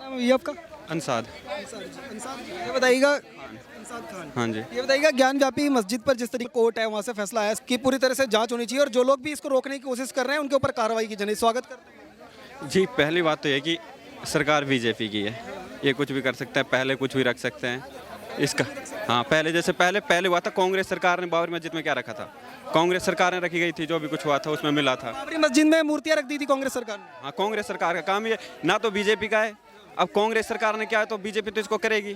नाम है भैया आपका? अंसाद। ये बताइएगा, अंसाद खान, हाँ जी। ये बताइएगा ज्ञान व्यापी मस्जिद पर जिस तरीके कोर्ट है वहाँ से फैसला आया कि पूरी तरह से जांच होनी चाहिए और जो लोग भी इसको रोकने की कोशिश कर रहे हैं उनके ऊपर कार्रवाई की जानी, स्वागत करते हैं। जी, पहली बात तो ये कि सरकार बीजेपी की है, ये कुछ भी कर सकता है, पहले कुछ भी रख सकते हैं इसका। हाँ, पहले हुआ था, कांग्रेस सरकार ने बाबरी मस्जिद में क्या रखा था? कांग्रेस सरकार ने रखी गई थी, जो भी कुछ हुआ था उसमें मिला था। बाबरी मस्जिद में मूर्तियां रख दी थी कांग्रेस सरकार ने। हाँ, कांग्रेस सरकार का काम ये ना तो बीजेपी का है। अब कांग्रेस सरकार ने क्या है तो बीजेपी तो इसको करेगी।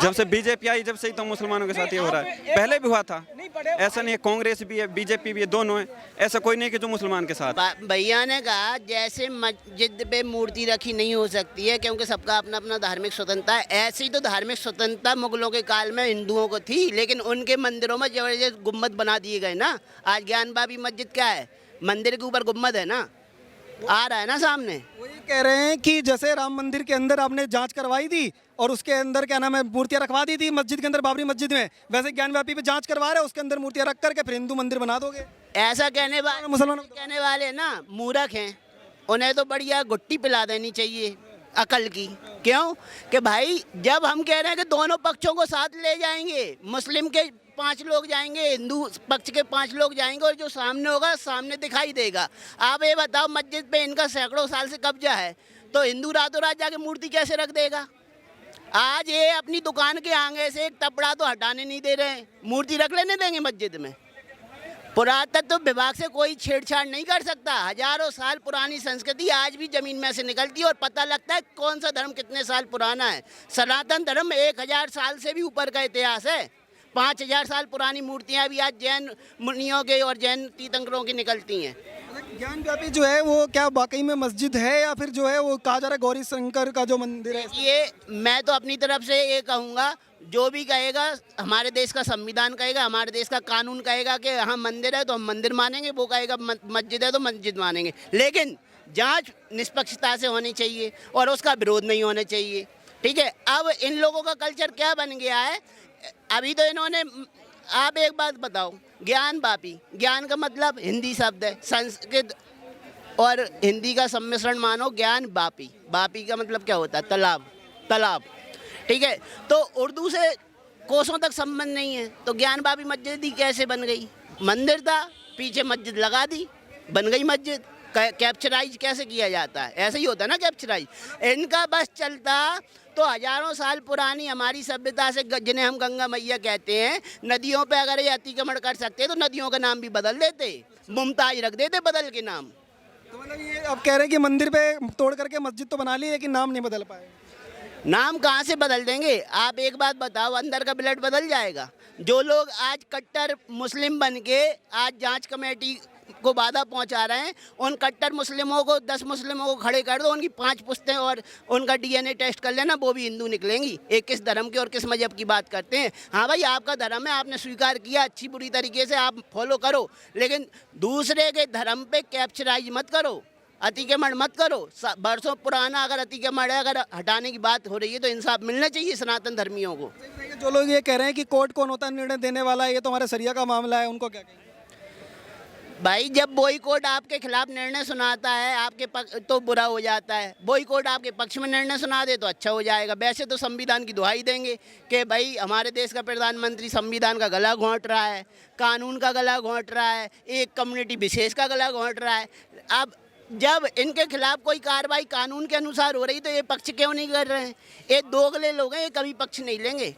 जब से बीजेपी आई जब से ही तो मुसलमानों के साथ ये हो रहा है, पहले भी हुआ था। ऐसा नहीं है, कांग्रेस भी है बीजेपी भी है, दोनों है, ऐसा कोई नहीं कि जो मुसलमान के साथ। भैया ने कहा जैसे मस्जिद पे मूर्ति रखी नहीं हो सकती है क्योंकि सबका अपना अपना धार्मिक स्वतंत्रता है, ऐसे ही तो धार्मिक स्वतंत्रता मुगलों के काल में हिंदुओं को थी, लेकिन उनके मंदिरों में जबरदस्त गुम्बद बना दिए गए ना। आज ज्ञान बाबी मस्जिद क्या है? मंदिर के ऊपर गुम्बद है ना, आ रहा है ना सामने। वो ये कह रहे हैं कि जैसे राम मंदिर के अंदर आपने जांच करवाई थी और उसके अंदर क्या नाम है मूर्तियां रखवा दी थी मस्जिद के अंदर बाबरी मस्जिद में, वैसे ज्ञान व्यापी पे जांच करवा रहे हैं, उसके अंदर मूर्तियां रख करके फिर हिंदू मंदिर बना दोगे। ऐसा कहने वाले ना मूर्ख हैं, उन्हें तो बढ़िया गुट्टी पिला देनी चाहिए अकल की। क्यों कि भाई जब हम कह रहे हैं कि दोनों पक्षों को साथ ले जाएंगे, मुस्लिम के 5 लोग जाएंगे, हिंदू पक्ष के 5 लोग जाएंगे और जो सामने होगा सामने दिखाई देगा। आप ये बताओ मस्जिद पे इनका सैकड़ों साल से कब्जा है, तो हिंदू रातों रात जाके मूर्ति कैसे रख देगा? आज ये अपनी दुकान के आगे से एक टपड़ा तो हटाने नहीं दे रहे हैं, मूर्ति रख लेने देंगे मस्जिद में? पुरातत्व विभाग से कोई छेड़छाड़ नहीं कर सकता। हजारों साल पुरानी संस्कृति आज भी जमीन में से निकलती है और पता लगता है कौन सा धर्म कितने साल पुराना है। सनातन धर्म 1000 साल से भी ऊपर का इतिहास है। 5000 साल पुरानी मूर्तियां भी आज जैन मुनियों के और जैन तीर्थंकरों की निकलती हैं। ज्ञान व्यापी जो है वो क्या वाकई में मस्जिद है या फिर जो है वो कहा जा रहा है गौरी शंकर का जो मंदिर है? ये मैं तो अपनी तरफ से ये कहूँगा, जो भी कहेगा हमारे देश का संविधान कहेगा, हमारे देश का कानून कहेगा कि हाँ मंदिर है तो हम मंदिर मानेंगे, वो कहेगा मस्जिद है तो मस्जिद मानेंगे, लेकिन जांच निष्पक्षता से होनी चाहिए और उसका विरोध नहीं होना चाहिए। ठीक है, अब इन लोगों का कल्चर क्या बन गया है? अभी तो इन्होंने, आप एक बात बताओ, ज्ञान वापी, ज्ञान का मतलब हिंदी शब्द है, संस्कृत और हिंदी का सम्मिश्रण मानो ज्ञान वापी। वापी का मतलब क्या होता है? तालाब, तालाब। ठीक है, तो उर्दू से कोसों तक संबंध नहीं है, तो ज्ञान वापी मस्जिद ही कैसे बन गई? मंदिर था, पीछे मस्जिद लगा दी, बन गई मस्जिद। कैप्चराइज कैसे किया जाता है? ऐसे ही होता है ना कैप्चराइज। इनका बस चलता तो हजारों साल पुरानी हमारी सभ्यता से, जिन्हें हम गंगा मैया कहते हैं, नदियों पे अगर ये अतिक्रमण कर सकते तो नदियों का नाम भी बदल देते, मुमताज रख देते बदल के नाम। तो मतलब ये आप कह रहे हैं कि मंदिर पे तोड़ करके मस्जिद तो बना ली लेकिन नाम नहीं बदल पाए? नाम कहाँ से बदल देंगे? आप एक बात बताओ, अंदर का ब्लड बदल जाएगा? जो लोग आज कट्टर मुस्लिम बन के आज जांच कमेटी को बाधा पहुंचा रहे हैं, उन कट्टर मुस्लिमों को 10 मुस्लिमों को खड़े कर दो, उनकी 5 पुश्तें और उनका डीएनए टेस्ट कर लेना, वो भी हिंदू निकलेंगी। एक किस धर्म के और किस मजहब की बात करते हैं? हाँ भाई, आपका धर्म है, आपने स्वीकार किया, अच्छी बुरी तरीके से आप फॉलो करो, लेकिन दूसरे के धर्म पे कैप्चराइज मत करो, अतिक्रमण मत करो। बरसों पुराना अगर अतिक्रमण है, अगर हटाने की बात हो रही है तो इंसाफ मिलना चाहिए सनातन धर्मियों को। जो लोग ये कह रहे हैं कि कोर्ट कौन होता है निर्णय देने वाला है, ये तो हमारे शरिया का मामला है, उनको क्या कहेंगे? भाई जब वही कोर्ट आपके खिलाफ निर्णय सुनाता है आपके तो बुरा हो जाता है, वही कोर्ट आपके पक्ष में निर्णय सुना दे तो अच्छा हो जाएगा। वैसे तो संविधान की दुहाई देंगे कि भाई हमारे देश का प्रधानमंत्री संविधान का गला घोंट रहा है, कानून का गला घोंट रहा है, एक कम्युनिटी विशेष का गला घोंट रहा है। अब जब इनके खिलाफ कोई कार्रवाई कानून के अनुसार हो रही तो ये पक्ष क्यों नहीं कर रहे हैं? ये दोगले लोग हैं, ये कभी पक्ष नहीं लेंगे।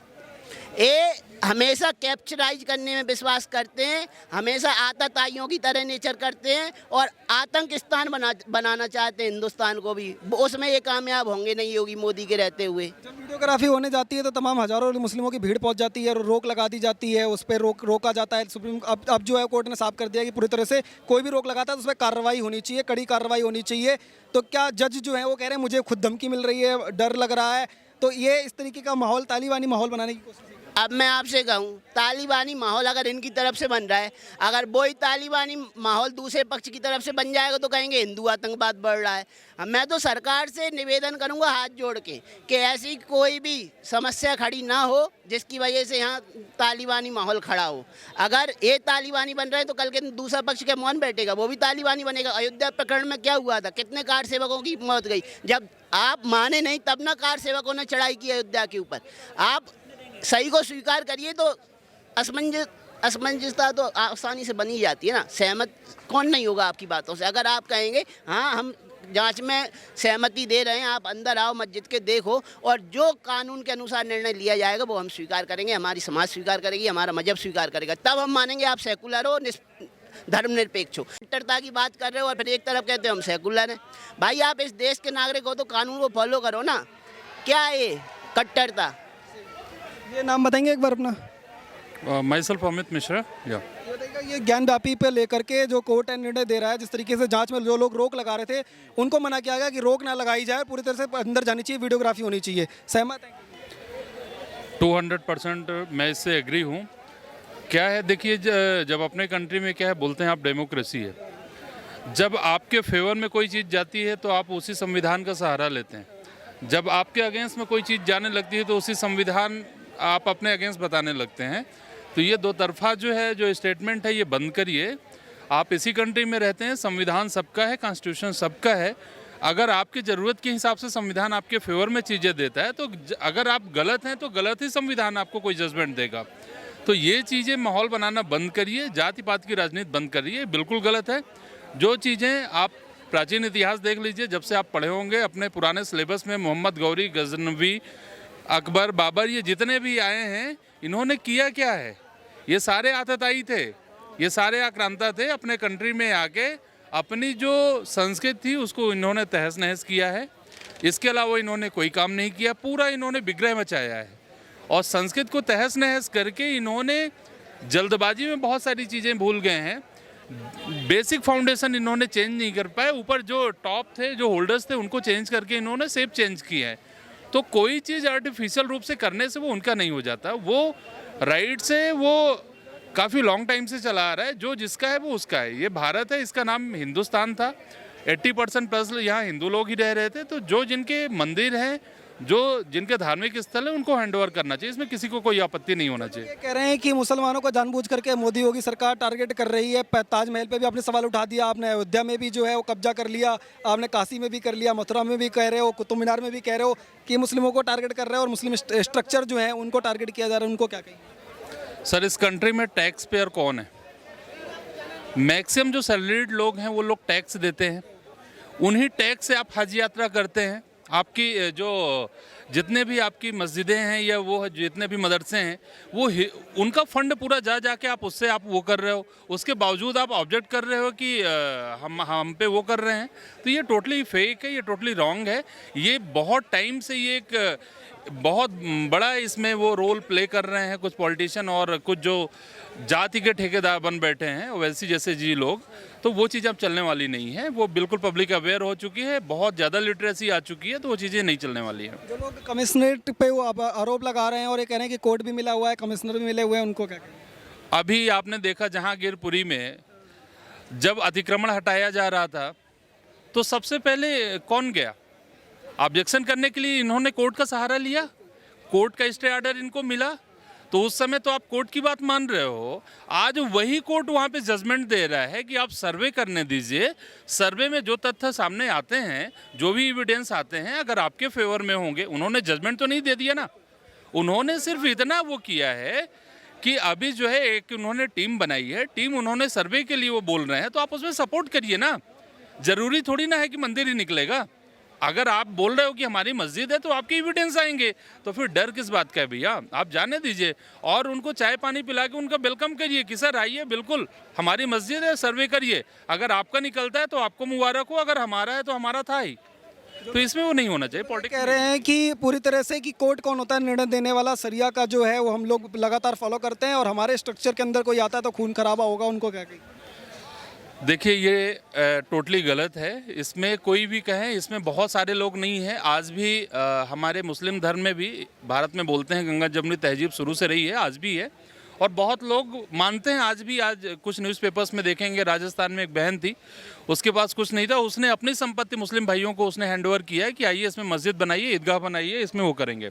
ये हमेशा कैप्चराइज करने में विश्वास करते हैं, हमेशा आतताइयों की तरह नेचर करते हैं और आतंक स्थान बनाना चाहते हैं हिंदुस्तान को भी। उसमें ये कामयाब होंगे नहीं योगी मोदी के रहते हुए। जब वीडियोग्राफी होने जाती है तो तमाम हजारों मुस्लिमों की भीड़ पहुंच जाती है और रोक लगा दी जाती है, उस पर रोका जाता है। सुप्रीम अब जो है कोर्ट ने साफ कर दिया कि पूरी तरह से कोई भी रोक लगाता है तो उस पर कार्रवाई होनी चाहिए, कड़ी कार्रवाई होनी चाहिए। तो क्या जज जो है वो कह रहे हैं मुझे खुद धमकी मिल रही है, डर लग रहा है, तो ये इस तरीके का माहौल, तालिबानी माहौल बनाने की कोशिश? अब मैं आपसे कहूँ, तालिबानी माहौल अगर इनकी तरफ से बन रहा है, अगर वही तालिबानी माहौल दूसरे पक्ष की तरफ से बन जाएगा तो कहेंगे हिंदू आतंकवाद बढ़ रहा है। मैं तो सरकार से निवेदन करूँगा हाथ जोड़ के कि ऐसी कोई भी समस्या खड़ी ना हो जिसकी वजह से यहाँ तालिबानी माहौल खड़ा हो। अगर ये तालिबानी बन रहे हैं तो कल के दूसरा पक्ष के मौन बैठेगा, वो भी तालिबानी बनेगा। अयोध्या प्रकरण में क्या हुआ था, कितने कार सेवकों की मौत गई। जब आप माने नहीं तब ना कार सेवकों ने चढ़ाई की अयोध्या के ऊपर। आप सही को स्वीकार करिए तो असमंजसता तो आसानी से बनी जाती है ना। सहमत कौन नहीं होगा आपकी बातों से। अगर आप कहेंगे हाँ हम जांच में सहमति दे रहे हैं, आप अंदर आओ, मस्जिद के देखो, और जो कानून के अनुसार निर्णय लिया जाएगा वो हम स्वीकार करेंगे, हमारी समाज स्वीकार करेगी, हमारा मजहब स्वीकार करेगा, तब हम मानेंगे आप सेकुलर हो, धर्मनिरपेक्ष हो। कट्टरता की बात कर रहे हो और फिर एक तरफ कहते हो हम सेकुलर हैं। भाई आप इस देश के नागरिक हो तो कानून को फॉलो करो ना। क्या है ये कट्टरता? ये नाम बताएंगे एक बार अपना? My self Amit Mishra. या ये बताइएगा, ये ज्ञानव्यापी पे लेकर के जो कोर्ट है निर्णय दे रहा है, जिस तरीके से जांच में जो लोग रोक लगा रहे थे उनको मना किया गया कि रोक ना लगाई जाए, पूरी तरह से अंदर जानी चाहिए, वीडियोग्राफी होनी चाहिए। सहमत हैं? 200% मैं इससे एग्री हूँ। क्या है, देखिए जब अपने कंट्री में क्या है बोलते हैं आप डेमोक्रेसी है, जब आपके फेवर में कोई चीज़ जाती है तो आप उसी संविधान का सहारा लेते हैं। जब आपके अगेंस्ट में कोई चीज़ जाने लगती है तो उसी संविधान आप अपने अगेंस्ट बताने लगते हैं। तो ये दो तरफा जो है जो स्टेटमेंट है ये बंद करिए। आप इसी कंट्री में रहते हैं, संविधान सबका है, कॉन्स्टिट्यूशन सबका है। अगर आपकी ज़रूरत के हिसाब से संविधान आपके फेवर में चीज़ें देता है तो अगर आप गलत हैं तो गलत ही संविधान आपको कोई जजमेंट देगा। तो ये चीज़ें माहौल बनाना बंद करिए, जाति पात की राजनीति बंद करिए, बिल्कुल गलत है। जो चीज़ें आप प्राचीन इतिहास देख लीजिए, जब से आप पढ़े होंगे अपने पुराने सिलेबस में, मोहम्मद गौरी, गजनवी, अकबर, बाबर, ये जितने भी आए हैं इन्होंने किया क्या है? ये सारे आतताई थे, ये सारे आक्रांता थे। अपने कंट्री में आके अपनी जो संस्कृति थी उसको इन्होंने तहस नहस किया है। इसके अलावा इन्होंने कोई काम नहीं किया, पूरा इन्होंने विग्रह मचाया है। और संस्कृत को तहस नहस करके इन्होंने जल्दबाजी में बहुत सारी चीज़ें भूल गए हैं। बेसिक फाउंडेशन इन्होंने चेंज नहीं कर पाए, ऊपर जो टॉप थे, जो होल्डर्स थे, उनको चेंज करके इन्होंने शेप चेंज की है। तो कोई चीज़ आर्टिफिशियल रूप से करने से वो उनका नहीं हो जाता। वो राइट से वो काफ़ी लॉन्ग टाइम से चला आ रहा है। जो जिसका है वो उसका है। ये भारत है, इसका नाम हिंदुस्तान था। 80% प्लस यहाँ हिंदू लोग ही रह रहे थे। तो जो जिनके मंदिर हैं, जो जिनके धार्मिक स्थल है, उनको हैंडओवर करना चाहिए। इसमें किसी को कोई आपत्ति नहीं होना चाहिए। ये कह रहे हैं कि मुसलमानों को जानबूझ करके मोदी योगी सरकार टारगेट कर रही है। ताजमहल पे भी आपने सवाल उठा दिया, आपने अयोध्या में भी जो है वो कब्जा कर लिया, आपने काशी में भी कर लिया, मथुरा में भी कह रहे हो, कुतुब मीनार में भी कह रहे हो कि मुस्लिमों को टारगेट कर रहे हैं और मुस्लिम स्ट्रक्चर जो है उनको टारगेट किया जा रहा है। उनको क्या कहेंगे? सर, इस कंट्री में टैक्स पेयर कौन है? मैक्सिमम जो सैलरीड लोग हैं वो लोग टैक्स देते हैं। उन्हीं टैक्स से आप हज यात्रा करते हैं। आपकी जो जितने भी आपकी मस्जिदें हैं या वो जितने भी मदरसे हैं, वो उनका फंड पूरा जा के आप उससे आप वो कर रहे हो। उसके बावजूद आप ऑब्जेक्ट कर रहे हो कि हम पे वो कर रहे हैं। तो ये टोटली फेक है, ये टोटली रॉन्ग है। ये बहुत टाइम से ये एक बहुत बड़ा इसमें वो रोल प्ले कर रहे हैं कुछ पॉलिटिशियन और कुछ जो जाति के ठेकेदार बन बैठे हैं ओवैसी जैसे जी लोग। तो वो चीज़ अब चलने वाली नहीं है। वो बिल्कुल पब्लिक अवेयर हो चुकी है, बहुत ज़्यादा लिटरेसी आ चुकी है। तो वो चीज़ें नहीं चलने वाली हैं। जो लोग कमिश्नरेट पे वो आरोप लगा रहे हैं और ये कह रहे हैं कि कोर्ट भी मिला हुआ है, कमिश्नर भी मिले हुए हैं, उनको क्या कहेंगे? अभी आपने देखा जहांगीरपुरी में जब अतिक्रमण हटाया जा रहा था तो सबसे पहले कौन गया ऑब्जेक्शन करने के लिए? इन्होंने कोर्ट का सहारा लिया, कोर्ट का स्टे ऑर्डर इनको मिला। तो उस समय तो आप कोर्ट की बात मान रहे हो। आज वही कोर्ट वहाँ पे जजमेंट दे रहा है कि आप सर्वे करने दीजिए। सर्वे में जो तथ्य सामने आते हैं, जो भी एविडेंस आते हैं, अगर आपके फेवर में होंगे। उन्होंने जजमेंट तो नहीं दे दिया ना, उन्होंने सिर्फ इतना वो किया है कि अभी जो है एक उन्होंने टीम बनाई है, टीम उन्होंने सर्वे के लिए वो बोल रहे हैं। तो आप उसमें सपोर्ट करिए ना। ज़रूरी थोड़ी ना है कि मंदिर ही निकलेगा। अगर आप बोल रहे हो कि हमारी मस्जिद है तो आपके एविडेंस आएंगे। तो फिर डर किस बात का है भैया? आप जाने दीजिए और उनको चाय पानी पिला के उनका वेलकम करिए कि सर आइए, बिल्कुल हमारी मस्जिद है, सर्वे करिए। अगर आपका निकलता है तो आपको मुबारक हो, अगर हमारा है तो हमारा था ही। तो इसमें वो नहीं होना चाहिए पॉलिटिक्स। कह रहे हैं कि पूरी तरह से कि कोर्ट कौन होता है निर्णय देने वाला, सरिया का जो है वो हम लोग लगातार फॉलो करते हैं और हमारे स्ट्रक्चर के अंदर कोई आता है तो खून खराबा होगा। उनको क्या कहेंगे? देखिए ये टोटली गलत है। इसमें कोई भी कहे, इसमें बहुत सारे लोग नहीं हैं। आज भी हमारे मुस्लिम धर्म में भी भारत में बोलते हैं गंगा जमुनी तहजीब शुरू से रही है, आज भी है और बहुत लोग मानते हैं आज भी। आज कुछ न्यूज़पेपर्स में देखेंगे, राजस्थान में एक बहन थी, उसके पास कुछ नहीं था, उसने अपनी संपत्ति मुस्लिम भाइयों को उसने हैंडओवर किया है कि आइए इसमें मस्जिद बनाइए, ईदगाह बनाइए, इसमें वो करेंगे।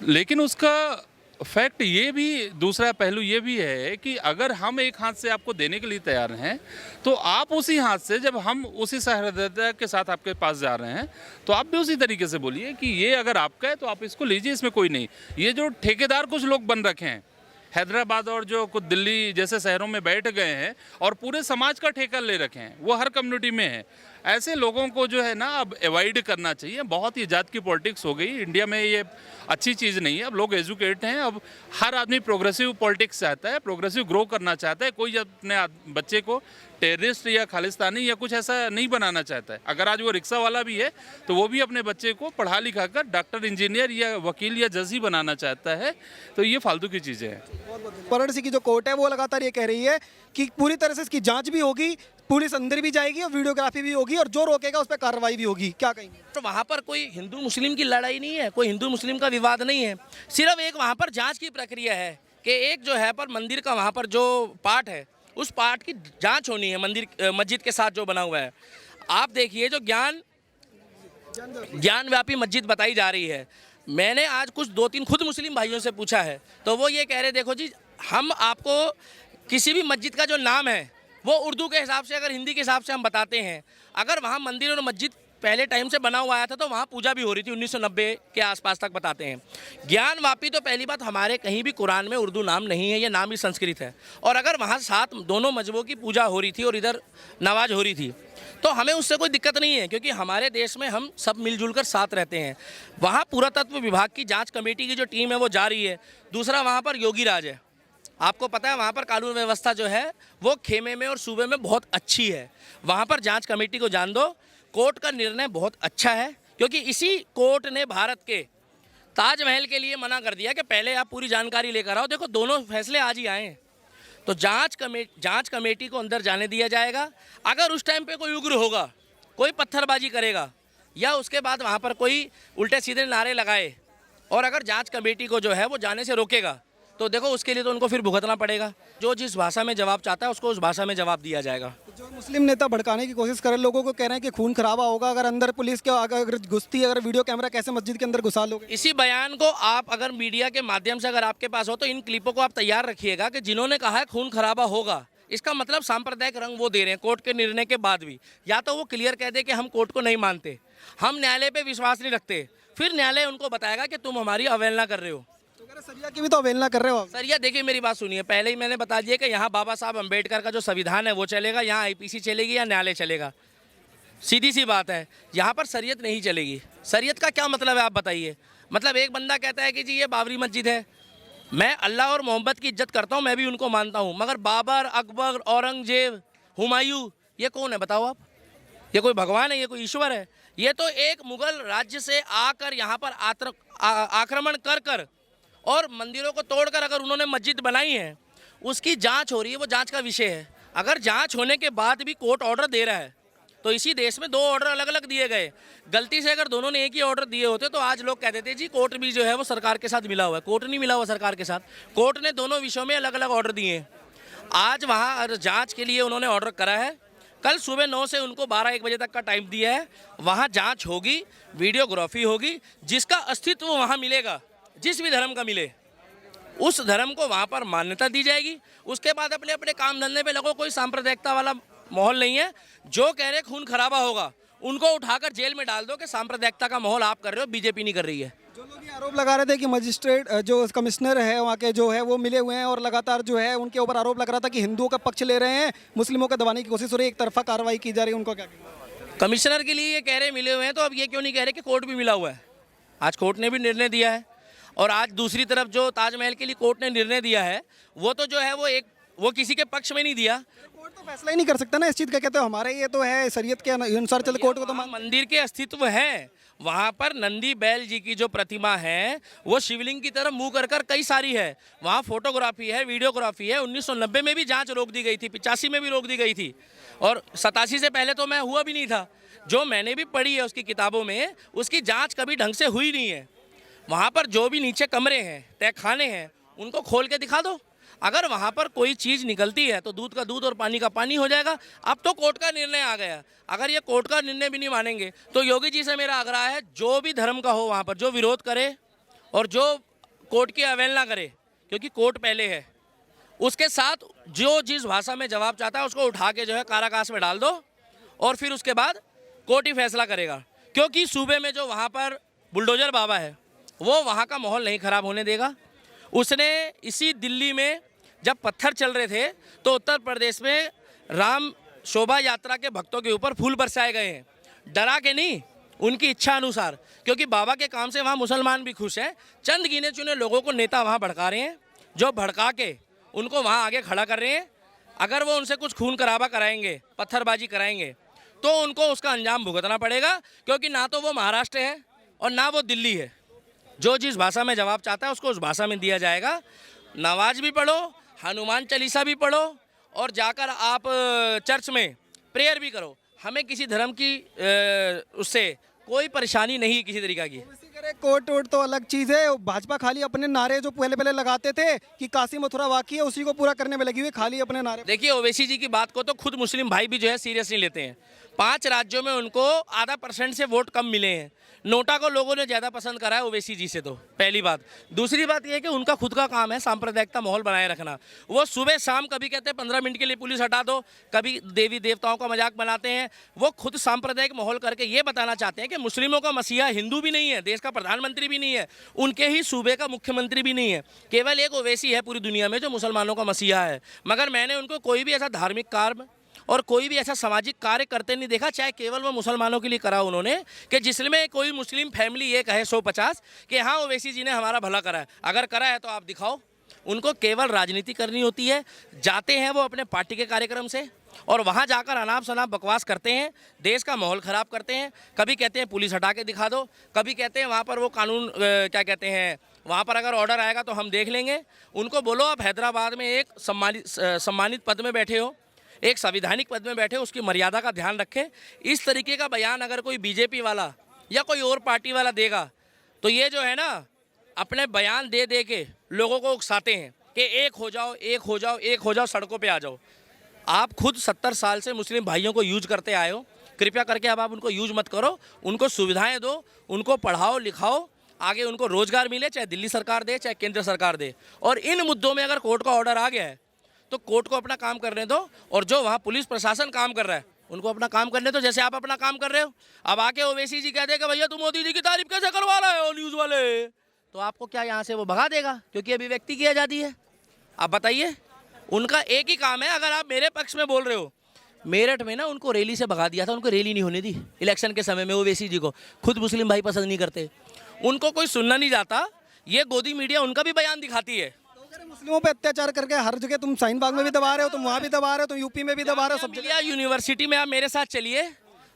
लेकिन उसका फैक्ट ये भी, दूसरा पहलू ये भी है कि अगर हम एक हाथ से आपको देने के लिए तैयार हैं तो आप उसी हाथ से, जब हम उसी सहृदयता के साथ आपके पास जा रहे हैं तो आप भी उसी तरीके से बोलिए कि ये अगर आपका है तो आप इसको लीजिए, इसमें कोई नहीं। ये जो ठेकेदार कुछ लोग बन रखे हैं हैदराबाद और जो कुछ दिल्ली जैसे शहरों में बैठ गए हैं और पूरे समाज का ठेका ले रखे हैं, वो हर कम्युनिटी में है। ऐसे लोगों को जो है ना अब अवॉइड करना चाहिए। बहुत ही जात की पॉलिटिक्स हो गई इंडिया में, ये अच्छी चीज़ नहीं है। अब लोग एजुकेट हैं, अब हर आदमी प्रोग्रेसिव पॉलिटिक्स चाहता है, प्रोग्रेसिव ग्रो करना चाहता है। कोई अपने बच्चे को टेररिस्ट या खालिस्तानी या कुछ ऐसा नहीं बनाना चाहता है। अगर आज वो रिक्शा वाला भी है तो वो भी अपने बच्चे को पढ़ा लिखा कर डॉक्टर, इंजीनियर या वकील या जज ही बनाना चाहता है। तो ये फालतू की चीज़ें हैं। वाराणसी की जो कोर्ट है वो लगातार ये कह रही है कि पूरी तरह से इसकी जांच भी होगी, पुलिस अंदर भी जाएगी और वीडियोग्राफी भी होगी और जो रोकेगा उस पर कार्रवाई भी होगी। क्या कहेंगे? तो वहाँ पर कोई हिंदू मुस्लिम की लड़ाई नहीं है, कोई हिंदू मुस्लिम का विवाद नहीं है। सिर्फ एक वहाँ पर जांच की प्रक्रिया है कि एक जो है पर मंदिर का वहाँ पर जो पार्ट है उस पार्ट की जांच होनी है, मंदिर मस्जिद के साथ जो बना हुआ है। आप देखिए जो ज्ञान व्यापी मस्जिद बताई जा रही है, मैंने आज कुछ 2-3 खुद मुस्लिम भाइयों से पूछा है तो वो ये कह रहे देखो जी, हम आपको किसी भी मस्जिद का जो नाम है वो उर्दू के हिसाब से, अगर हिंदी के हिसाब से हम बताते हैं, अगर वहाँ मंदिर और मस्जिद पहले टाइम से बना हुआ आया था तो वहाँ पूजा भी हो रही थी 1990 के आसपास तक बताते हैं। ज्ञान वापी तो पहली बात हमारे कहीं भी कुरान में उर्दू नाम नहीं है, ये नाम ही संस्कृत है। और अगर वहाँ साथ दोनों मजहबों की पूजा हो रही थी और इधर नमाज हो रही थी तो हमें उससे कोई दिक्कत नहीं है, क्योंकि हमारे देश में हम सब मिलजुल कर साथ रहते हैं। वहाँ पुरातत्व विभाग की जाँच कमेटी की जो टीम है वो जा रही है। दूसरा वहाँ पर योगी राज है, आपको पता है वहाँ पर कानून व्यवस्था जो है वो खेमे में और सूबे में बहुत अच्छी है। वहाँ पर जांच कमेटी को जान दो। कोर्ट का निर्णय बहुत अच्छा है, क्योंकि इसी कोर्ट ने भारत के ताजमहल के लिए मना कर दिया कि पहले आप पूरी जानकारी लेकर आओ। देखो दोनों फैसले आज ही आए हैं, तो जांच कमेटी को अंदर जाने दिया जाएगा। अगर उस टाइम पे कोई उग्र होगा, कोई पत्थरबाजी करेगा या उसके बाद वहाँ पर कोई उल्टे सीधे नारे लगाए और अगर जाँच कमेटी को जो है वो जाने से रोकेगा तो देखो उसके लिए तो उनको फिर भुगतना पड़ेगा। जो जिस भाषा में जवाब चाहता है उसको उस भाषा में जवाब दिया जाएगा। जो मुस्लिम नेता भड़काने की कोशिश कर रहे लोगों को कह रहे हैं कि खून खराबा होगा अगर अंदर पुलिस के अगर घुसती, अगर वीडियो कैमरा कैसे मस्जिद के अंदर घुसा लोगे। इसी बयान को आप अगर मीडिया के माध्यम से अगर आपके पास हो तो इन क्लिपों को आप तैयार रखिएगा कि जिन्होंने कहा है खून खराबा होगा, इसका मतलब सांप्रदायिक रंग वो दे रहे हैं कोर्ट के निर्णय के बाद भी। या तो वो क्लियर कह दे कि हम कोर्ट को नहीं मानते, हम न्यायालय पे विश्वास नहीं रखते, फिर न्यायालय उनको बताएगा कि तुम हमारी अवहेलना कर रहे हो। सरिया की भी तो अवहेलना कर रहे हो आप। सरिया देखिए मेरी बात सुनिए, पहले ही मैंने बता दिया कि यहाँ बाबा साहब अम्बेडकर का जो संविधान है वो चलेगा, यहाँ आईपीसी चलेगी या न्यायालय चलेगा। सीधी सी बात है, यहाँ पर शरीयत नहीं चलेगी। शरीयत का क्या मतलब है आप बताइए? मतलब एक बंदा कहता है कि जी ये बाबरी मस्जिद है, मैं अल्लाह और मोहम्मद की इज्जत करता हूँ, मैं भी उनको मानता हूँ, मगर बाबर, अकबर, औरंगजेब, हुमायूं ये कौन है बताओ आप? ये कोई भगवान है? ये कोई ईश्वर है? ये तो एक मुगल राज्य से आकर यहाँ पर आक्रमण कर और मंदिरों को तोड़कर अगर उन्होंने मस्जिद बनाई है, उसकी जांच हो रही है, वो जांच का विषय है। अगर जांच होने के बाद भी कोर्ट ऑर्डर दे रहा है तो इसी देश में 2 ऑर्डर अलग अलग दिए गए। गलती से अगर दोनों ने एक ही ऑर्डर दिए होते तो आज लोग कहते थे जी कोर्ट भी जो है वो सरकार के साथ मिला हुआ है। कोर्ट नहीं मिला हुआ सरकार के साथ, कोर्ट ने दोनों विषयों में अलग अलग ऑर्डर दिए हैं। आज वहाँ जाँच के लिए उन्होंने ऑर्डर करा है, कल सुबह 9 से उनको 12-1 बजे तक का टाइम दिया है। वहाँ जाँच होगी, वीडियोग्राफी होगी, जिसका अस्तित्व वहाँ मिलेगा, जिस भी धर्म का मिले उस धर्म को वहाँ पर मान्यता दी जाएगी। उसके बाद अपने अपने काम धंधे पे लगो, कोई सांप्रदायिकता वाला माहौल नहीं है। जो कह रहे खून खराबा होगा उनको उठाकर जेल में डाल दो कि सांप्रदायिकता का माहौल आप कर रहे हो, बीजेपी नहीं कर रही है। जो लोग ये आरोप लगा रहे थे कि मजिस्ट्रेट जो कमिश्नर है वहाँ के जो है वो मिले हुए हैं और लगातार जो है उनके ऊपर आरोप लग रहा था कि हिंदुओं का पक्ष ले रहे हैं, मुस्लिमों को दबाने की कोशिश हो रही है, एक तरफा कार्रवाई की जा रही है, उनको क्या कहेंगे? कमिश्नर के लिए ये कह रहे मिले हुए हैं, तो अब ये क्यों नहीं कह रहे कि कोर्ट भी मिला हुआ है? आज कोर्ट ने भी निर्णय दिया है। और आज दूसरी तरफ जो ताजमहल के लिए कोर्ट ने निर्णय दिया है वो तो जो है वो किसी के पक्ष में नहीं दिया। कोर्ट तो फैसला ही नहीं कर सकता ना इस चीज़ का, कहते हो हमारे ये तो है शरीयत के अनुसार चले, कोर्ट को तो मंदिर के अस्तित्व है, वहाँ पर नंदी बैल जी की जो प्रतिमा है वो शिवलिंग की तरफ मुंह कर कर कई सारी है। वहाँ फोटोग्राफी है, वीडियोग्राफी है। 1990 में भी जांच रोक दी गई थी, 85 में भी रोक दी गई थी, और 87 से पहले तो मैं हुआ भी नहीं था। जो मैंने भी पढ़ी है उसकी किताबों में, उसकी जांच कभी ढंग से हुई नहीं है। वहाँ पर जो भी नीचे कमरे हैं, तहखाने हैं, उनको खोल के दिखा दो। अगर वहाँ पर कोई चीज़ निकलती है तो दूध का दूध और पानी का पानी हो जाएगा। अब तो कोर्ट का निर्णय आ गया। अगर ये कोर्ट का निर्णय भी नहीं मानेंगे तो योगी जी से मेरा आग्रह है, जो भी धर्म का हो वहाँ पर जो विरोध करे और जो कोर्ट की अवहेलना करे, क्योंकि कोर्ट पहले है, उसके साथ जो जिस भाषा में जवाब चाहता है उसको उठा के जो है कारागार में डाल दो, और फिर उसके बाद कोर्ट ही फैसला करेगा। क्योंकि सूबे में जो वहाँ पर बुलडोजर बाबा है वो वहाँ का माहौल नहीं ख़राब होने देगा। उसने इसी दिल्ली में जब पत्थर चल रहे थे तो उत्तर प्रदेश में राम शोभा यात्रा के भक्तों के ऊपर फूल बरसाए गए हैं, डरा के नहीं, उनकी इच्छा अनुसार। क्योंकि बाबा के काम से वहाँ मुसलमान भी खुश हैं। चंद गिने चुने लोगों को नेता वहाँ भड़का रहे हैं, जो भड़का के उनको वहाँ आगे खड़ा कर रहे हैं। अगर वो उनसे कुछ खून खराबा कराएंगे, पत्थरबाजी कराएंगे, तो उनको उसका अंजाम भुगतना पड़ेगा। क्योंकि ना तो वो महाराष्ट्र है और ना वो दिल्ली है। जो जिस भाषा में जवाब चाहता है उसको उस भाषा में दिया जाएगा। नमाज भी पढ़ो, हनुमान चालीसा भी पढ़ो, और जाकर आप चर्च में प्रेयर भी करो। हमें किसी धर्म की उससे कोई परेशानी नहीं किसी तरीका की। कोर्ट वोट तो अलग चीज़ है। भाजपा खाली अपने नारे जो पहले पहले लगाते थे कि काशी मथुरा वाकई है, उसी को पूरा करने में लगी हुई, खाली अपने नारे। देखिए, ओवैसी जी की बात को तो खुद मुस्लिम भाई भी जो है सीरियस नहीं लेते हैं। 5 राज्यों में उनको आधा % से वोट कम मिले हैं। नोटा को लोगों ने ज़्यादा पसंद करा है ओवैसी जी से, तो पहली बात। दूसरी बात यह है कि उनका खुद का काम है सांप्रदायिकता माहौल बनाए रखना। वो सुबह शाम कभी कहते हैं 15 मिनट के लिए पुलिस हटा दो, कभी देवी देवताओं का मजाक बनाते हैं। वो खुद सांप्रदायिक माहौल करके ये बताना चाहते हैं कि मुस्लिमों का मसीहा हिंदू भी नहीं है, देश का प्रधानमंत्री भी नहीं है, उनके ही सूबे का मुख्यमंत्री भी नहीं है। केवल एक ओवैसी है पूरी दुनिया में जो मुसलमानों का मसीहा है। मगर मैंने उनको कोई भी ऐसा धार्मिक कार्य और कोई भी ऐसा सामाजिक कार्य करते नहीं देखा, चाहे केवल वो मुसलमानों के लिए करा उन्होंने, कि जिसमें कोई मुस्लिम फैमिली ये कहे 150 कि हाँ ओवैसी जी ने हमारा भला करा है। अगर करा है तो आप दिखाओ। उनको केवल राजनीति करनी होती है। जाते हैं वो अपने पार्टी के कार्यक्रम से और वहाँ जाकर अनाप शनाप बकवास करते हैं, देश का माहौल ख़राब करते हैं। कभी कहते हैं पुलिस हटा के दिखा दो, कभी कहते हैं वहाँ पर वो कानून क्या कहते हैं, वहाँ पर अगर ऑर्डर आएगा तो हम देख लेंगे। उनको बोलो आप हैदराबाद में एक सम्मानित पद में बैठे हो, एक संवैधानिक पद में बैठे, उसकी मर्यादा का ध्यान रखें। इस तरीके का बयान अगर कोई बीजेपी वाला या कोई और पार्टी वाला देगा तो ये जो है ना, अपने बयान दे दे के लोगों को उकसाते हैं कि एक हो जाओ, एक हो जाओ, एक हो जाओ, सड़कों पे आ जाओ। आप खुद 70 साल से मुस्लिम भाइयों को यूज करते आए हो, कृपया करके अब आप उनको यूज मत करो। उनको सुविधाएं दो, उनको पढ़ाओ लिखाओ, आगे उनको रोजगार मिले, चाहे दिल्ली सरकार दे चाहे केंद्र सरकार दे। और इन मुद्दों में अगर कोर्ट का ऑर्डर आ गया है तो कोर्ट को अपना काम करने दो, और जो वहाँ पुलिस प्रशासन काम कर रहा है उनको अपना काम करने दो, जैसे आप अपना काम कर रहे हो। अब आके ओवैसी जी कहते हैं कि भैया तुम मोदी जी की तारीफ कैसे करवा रहे हो न्यूज़ वाले, तो आपको क्या यहाँ से वो भगा देगा? क्योंकि अभिव्यक्ति की आज़ादी है। आप बताइए, उनका एक ही काम है। अगर आप मेरे पक्ष में बोल रहे हो, मेरठ में ना उनको रैली से भगा दिया था, उनको रैली नहीं होने दी इलेक्शन के समय में। ओवैसी जी को खुद मुस्लिम भाई पसंद नहीं करते, उनको कोई सुनना नहीं जाता। ये गोदी मीडिया उनका भी बयान दिखाती है। मुस्लिमों पे अत्याचार करके हर जगह तुम शाहीन बाग में भी दबा रहे हो, तुम वहाँ भी दबा रहे हो, तुम यूपी में भी दबा रहे हो, सब जगह। यूनिवर्सिटी में आप मेरे साथ चलिए,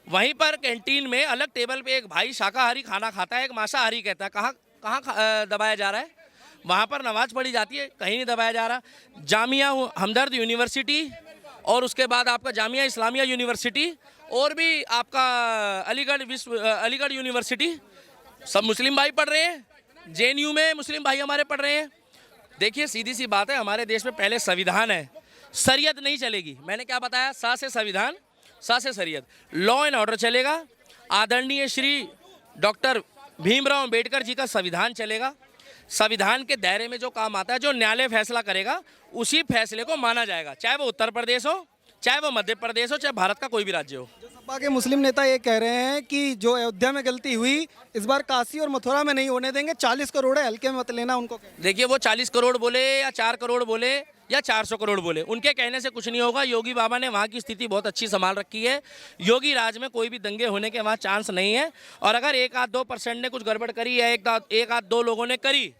वहीं पर कैंटीन में अलग टेबल पे एक भाई शाकाहारी खाना खाता है, एक मांसाहारी कहता है। कहाँ दबाया जा रहा है? वहाँ पर नमाज पढ़ी जाती है, कहीं नहीं दबाया जा रहा। जामिया हमदर्द यूनिवर्सिटी, और उसके बाद आपका जामिया इस्लामिया यूनिवर्सिटी, और भी आपका अलीगढ़ यूनिवर्सिटी, सब मुस्लिम भाई पढ़ रहे हैं। JNU में मुस्लिम भाई हमारे पढ़ रहे हैं। देखिए, सीधी सी बात है, हमारे देश में पहले संविधान है, शरीयत नहीं चलेगी। मैंने क्या बताया? सा से संविधान, सा से शरीयत। लॉ एंड ऑर्डर चलेगा। आदरणीय श्री डॉक्टर भीमराव अंबेडकर जी का संविधान चलेगा। संविधान के दायरे में जो काम आता है, जो न्यायालय फैसला करेगा, उसी फैसले को माना जाएगा, चाहे वो उत्तर प्रदेश हो, चाहे वो मध्य प्रदेश हो, चाहे भारत का कोई भी राज्य हो। सपा के मुस्लिम नेता ये कह रहे हैं कि जो अयोध्या में गलती हुई, इस बार काशी और मथुरा में नहीं होने देंगे। 40 करोड़ है, हल्के में मत लेना उनको। देखिए, वो 40 करोड़ बोले या 4 करोड़ बोले या 400 करोड़ बोले, उनके कहने से कुछ नहीं होगा। योगी बाबा ने वहाँ की स्थिति बहुत अच्छी संभाल रखी है। योगी राज में कोई भी दंगे होने के वहाँ चांस नहीं है। और अगर 1-2% ने कुछ गड़बड़ करी या 1-2 लोगों ने करी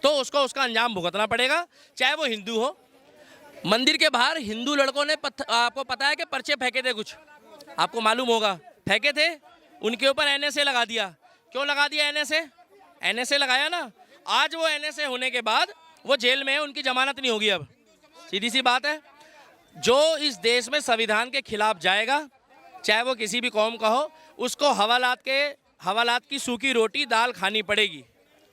तो उसको उसका अंजाम भुगतना पड़ेगा, चाहे वो हिंदू हो। मंदिर के बाहर हिंदू लड़कों ने आपको पता है कि पर्चे फेंके थे, कुछ आपको मालूम होगा, फेंके थे। उनके ऊपर एनएसए लगा दिया। क्यों लगा दिया एनएसए? एनएसए लगाया ना, आज वो एनएसए होने के बाद वो जेल में है, उनकी जमानत नहीं होगी। अब सीधी सी बात है, जो इस देश में संविधान के खिलाफ जाएगा, चाहे वो किसी भी कौम का हो, उसको हवालात की सूखी रोटी दाल खानी पड़ेगी।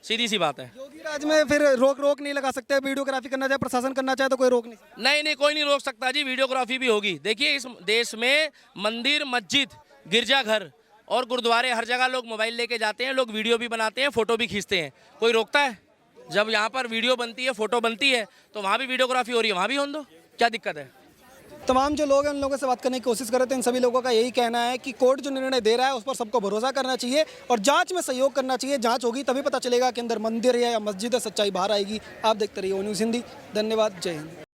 सीधी सी बात है। योगी राज में फिर रोक नहीं लगा सकते? वीडियोग्राफी करना चाहे प्रशासन करना चाहे तो कोई रोक नहीं? नहीं, कोई नहीं रोक सकता जी, वीडियोग्राफी भी होगी। देखिए, इस देश में मंदिर, मस्जिद, गिरजाघर और गुरुद्वारे, हर जगह लोग मोबाइल लेके जाते हैं, लोग वीडियो भी बनाते हैं, फोटो भी खींचते हैं। कोई रोकता है? जब यहाँ पर वीडियो बनती है, फोटो बनती है, तो वहाँ भी वीडियोग्राफी हो रही है, वहाँ भी होने दो, क्या दिक्कत है? तमाम जो लोग हैं उन लोगों से बात करने की कोशिश कर रहे थे। इन सभी लोगों का यही कहना है कि कोर्ट जो निर्णय दे रहा है उस पर सबको भरोसा करना चाहिए और जांच में सहयोग करना चाहिए। जांच होगी तभी पता चलेगा कि अंदर मंदिर है या मस्जिद है, सच्चाई बाहर आएगी। आप देखते रहिए ओ न्यूज़ हिंदी। धन्यवाद। जय हिंद।